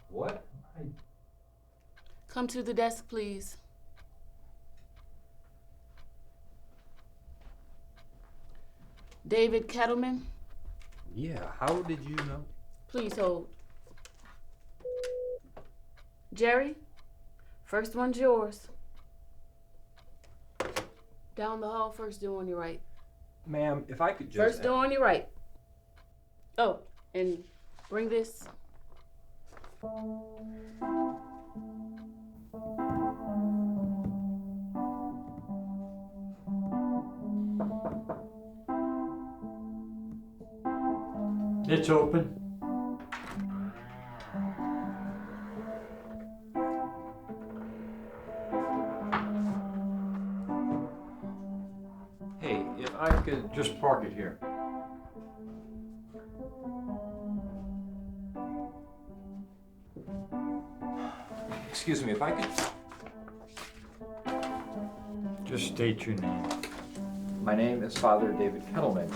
What? Come to the desk, please. David Kettleman, Yeah, how did you know? please hold. Jerry, first one's yours. Down the hall, first door on your right. Ma'am, if I could just... First door on your right. Oh, and bring this. It's open. Hey, if I could... Just park it here. Excuse me, if I could... Just state your name. My name is Father David Kettleman.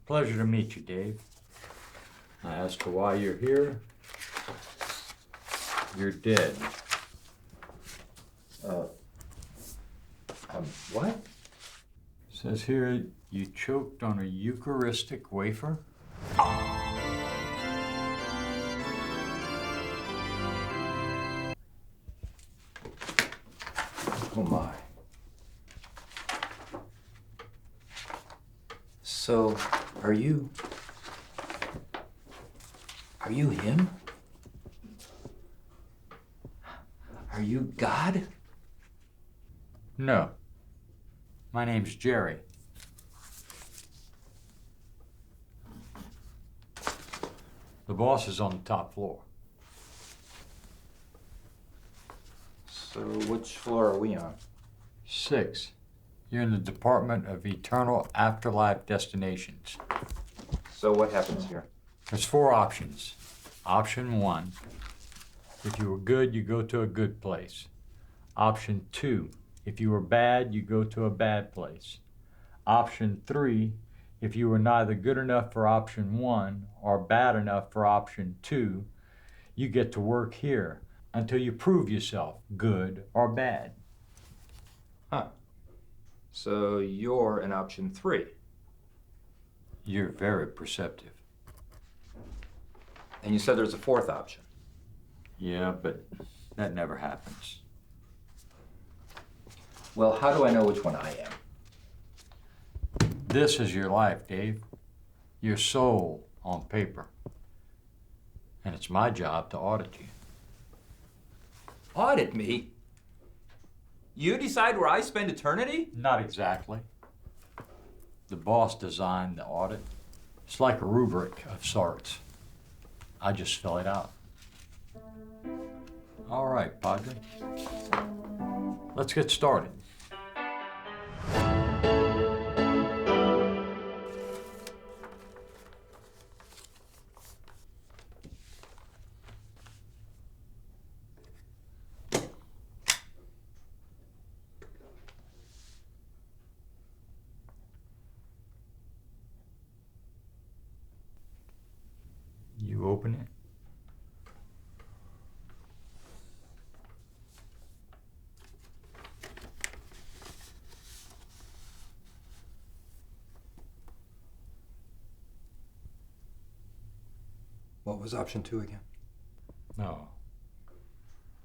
Pleasure to meet you, Dave. As to why you're here, you're dead. What? Says here you choked on a Eucharistic wafer? Oh my. So, are you him? Are you God? No. My name's Jerry. The boss is on the top floor. So, which floor are we on? 6. You're in the Department of Eternal Afterlife Destinations. So, what happens here? There's 4 options. Option 1, if you were good, you go to a good place. Option 2, if you were bad, you go to a bad place. Option 3, if you were neither good enough for option 1 or bad enough for option 2, you get to work here until you prove yourself good or bad. Huh. So, you're in option 3. You're very perceptive. And you said there's a 4th option. Yeah, but that never happens. Well, how do I know which one I am? This is your life, Dave. Your soul on paper. And it's my job to audit you. Audit me? You decide where I spend eternity? Not exactly. The boss designed the audit. It's like a rubric of sorts. I just fill it out. All right, Padre. Let's get started. You open it. What was option 2 again? No.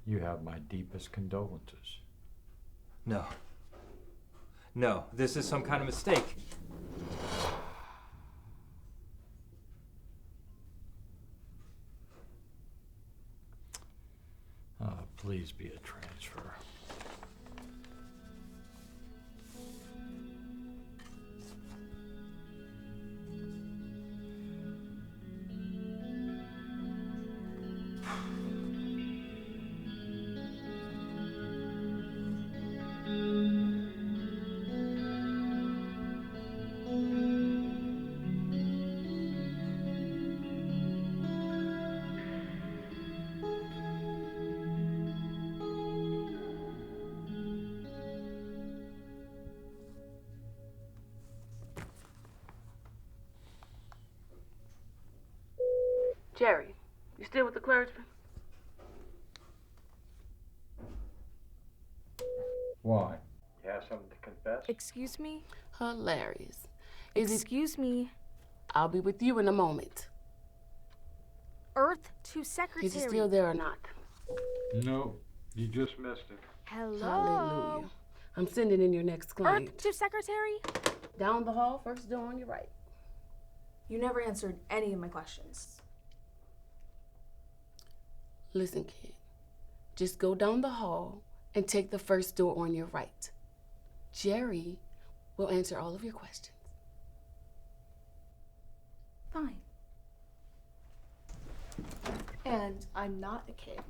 You have my deepest condolences. No. No, this is some kind of mistake. Please be a transfer. Jerry, you still with the clergyman? Why? You have something to confess? Excuse me? Hilarious. Is it? Excuse me? I'll be with you in a moment. Earth to Secretary. Is he still there or not? No, you just missed it. Hello? Hallelujah. I'm sending in your next client. Earth to Secretary? Down the hall, first door on your right. You never answered any of my questions. Listen, kid. Just go down the hall and take the first door on your right. Jerry will answer all of your questions. Fine. And I'm not a kid.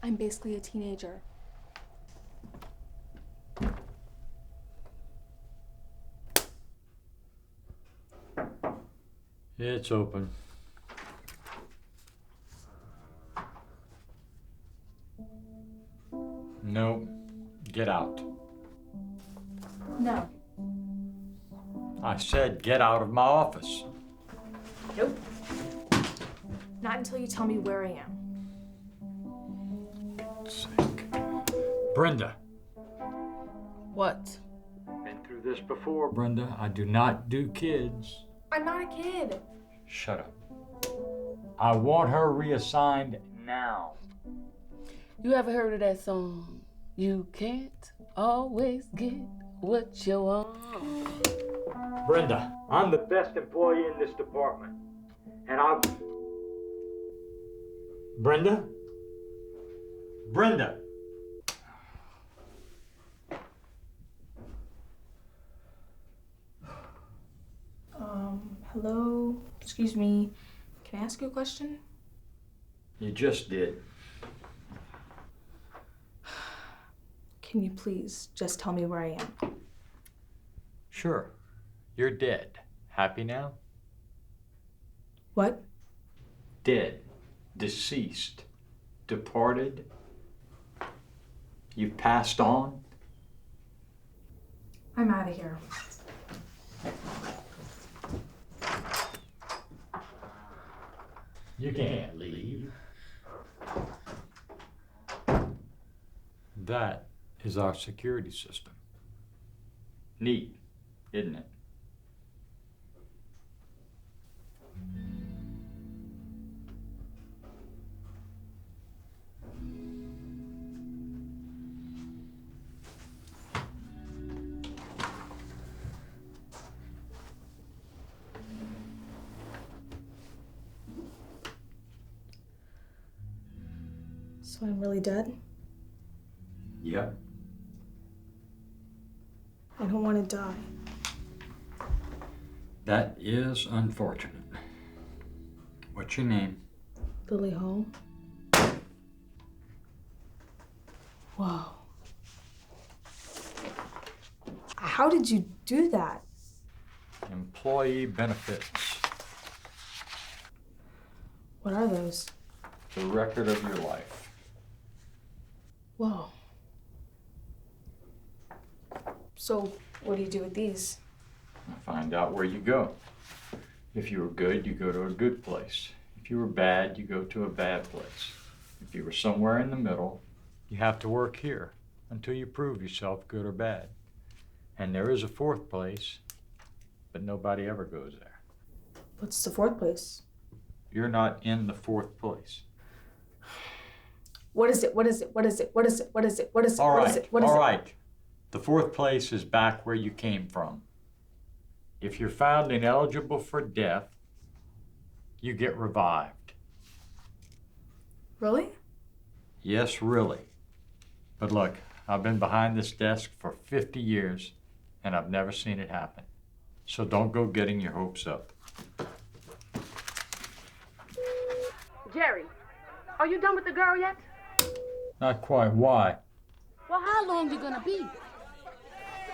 I'm basically a teenager. It's open. No, get out. No. I said get out of my office. Nope. Not until you tell me where I am. Sake. Brenda. What? Been through this before, Brenda. I do not do kids. I'm not a kid. Shut up. I want her reassigned now. You ever heard of that song? You can't always get what you want. Brenda, I'm the best employee in this department. And Brenda? Brenda! Hello? Excuse me. Can I ask you a question? You just did. Can you please just tell me where I am? Sure. You're dead. Happy now? What? Dead. Deceased. Departed. You've passed on. I'm out of here. You can't leave. That is our security system. Neat, isn't it? So I'm really dead? Yep. I don't want to die. That is unfortunate. What's your name? Lily Hall? Whoa. How did you do that? Employee benefits. What are those? The record of your life. Whoa. So, what do you do with these? Find out where you go. If you were good, you go to a good place. If you were bad, you go to a bad place. If you were somewhere in the middle, you have to work here until you prove yourself good or bad. And there is a fourth place, but nobody ever goes there. What's the fourth place? You're not in the fourth place. What is it? What is it? What is it? What is it? What is it? What is it? All What right, is it? What is all it? right. The fourth place is back where you came from. If you're found ineligible for death, you get revived. Really? Yes, really. But look, I've been behind this desk for 50 years, and I've never seen it happen. So don't go getting your hopes up. Jerry, are you done with the girl yet? Not quite. Why? Well, how long you gonna be?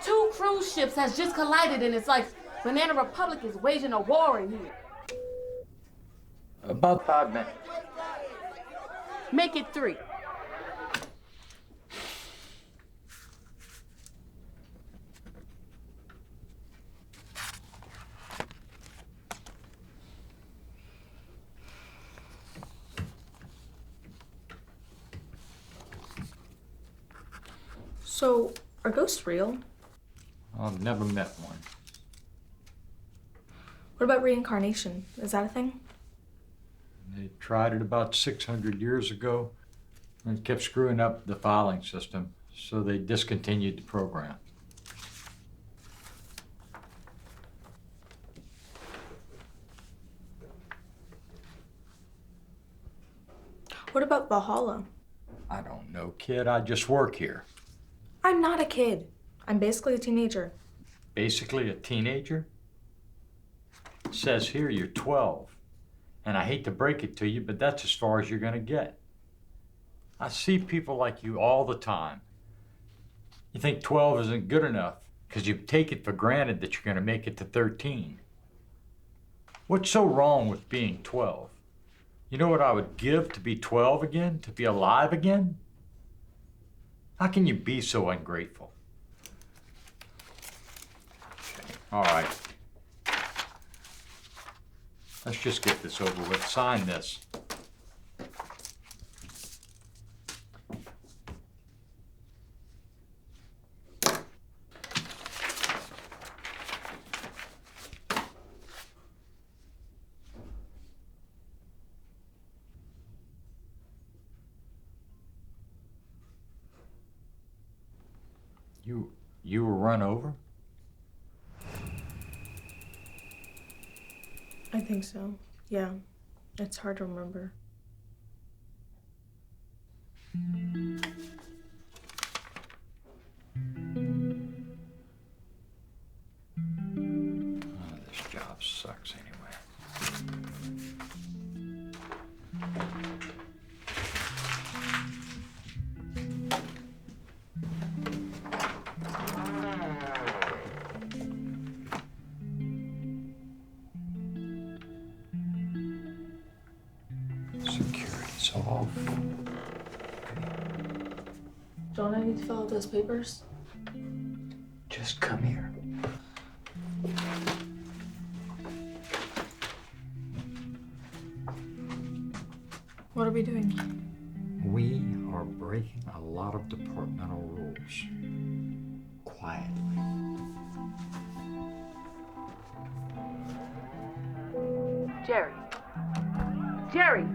2 cruise ships has just collided and it's like Banana Republic is waging a war in here. About 5 minutes. Make it 3. So, are ghosts real? I've never met one. What about reincarnation? Is that a thing? They tried it about 600 years ago and kept screwing up the filing system, so they discontinued the program. What about Valhalla? I don't know, kid. I just work here. I'm not a kid. I'm basically a teenager. Basically a teenager? It says here you're 12. And I hate to break it to you, but that's as far as you're gonna get. I see people like you all the time. You think 12 isn't good enough because you take it for granted that you're gonna make it to 13. What's so wrong with being 12? You know what I would give to be 12 again, to be alive again? How can you be so ungrateful? All right. Let's just get this over with. Sign this. You were run over? I think so. Yeah. It's hard to remember. Oh, this job sucks anyway. Security's off. Don't I need to fill out those papers? Just come here. What are we doing? We are breaking a lot of departmental rules. Quietly. Jerry. Jerry!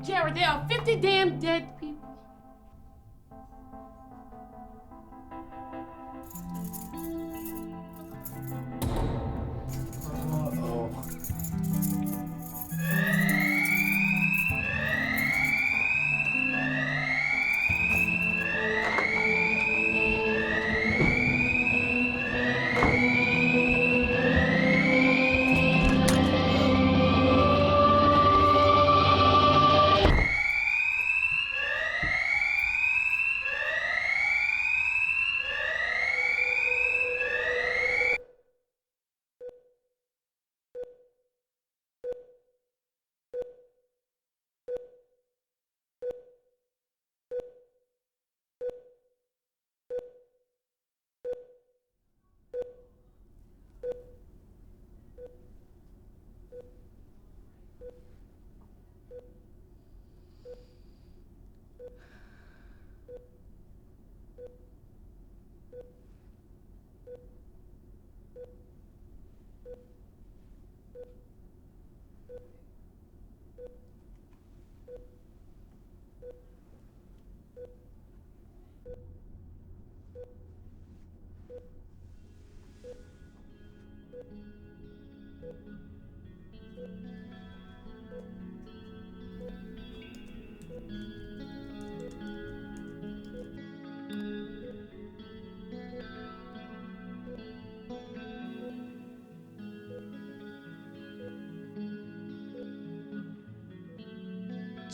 Jerry, there are 50 damn dead people.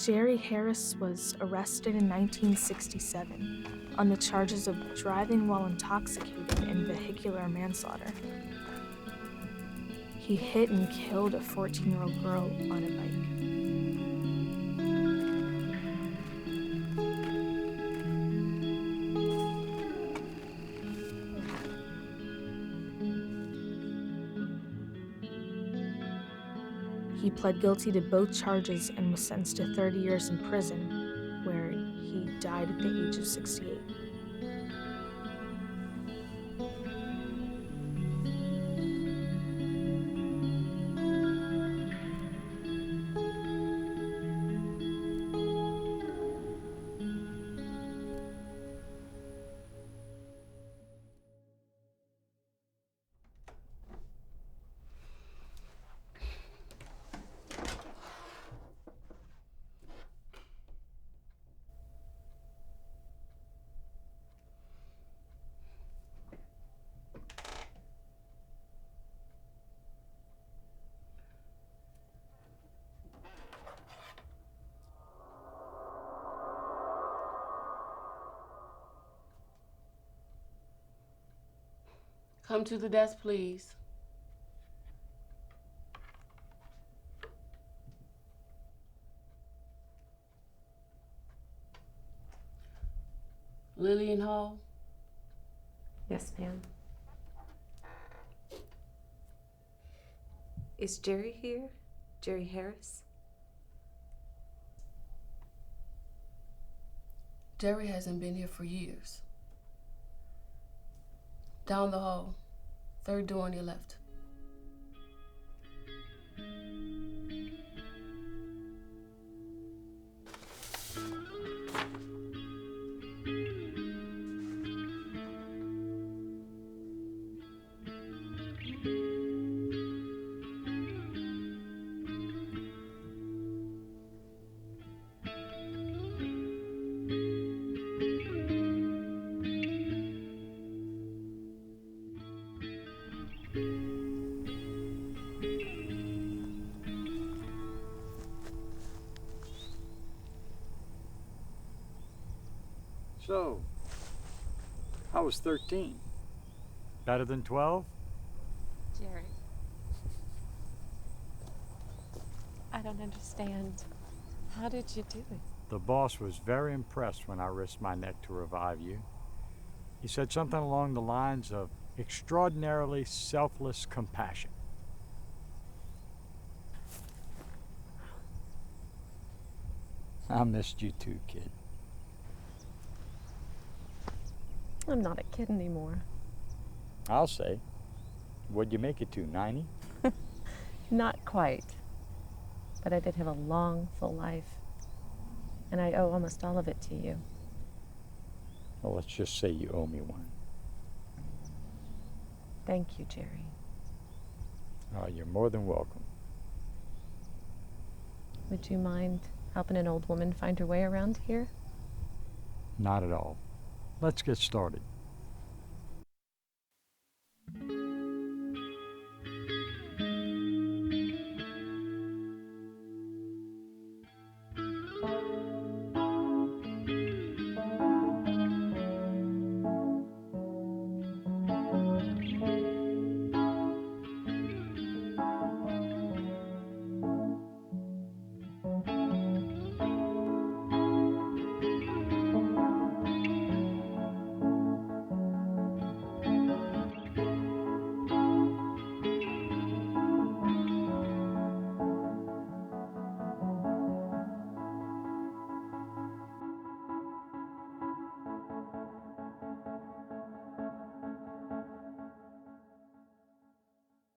Jerry Harris was arrested in 1967 on the charges of driving while intoxicated and vehicular manslaughter. He hit and killed a 14-year-old girl on a bike. He pled guilty to both charges and was sentenced to 30 years in prison, where he died at the age of 68. Come to the desk, please. Lillian Hall. Yes, ma'am. Is Jerry here? Jerry Harris? Jerry hasn't been here for years. Down the hall, third door on your left. So, how was 13? Better than 12? Jerry. I don't understand. How did you do it? The boss was very impressed when I risked my neck to revive you. He said something along the lines of extraordinarily selfless compassion. I missed you too, kid. I'm not a kid anymore. I'll say. What'd you make it to, 90? Not quite. But I did have a long, full life. And I owe almost all of it to you. Well, let's just say you owe me one. Thank you, Jerry. Oh, you're more than welcome. Would you mind helping an old woman find her way around here? Not at all. Let's get started.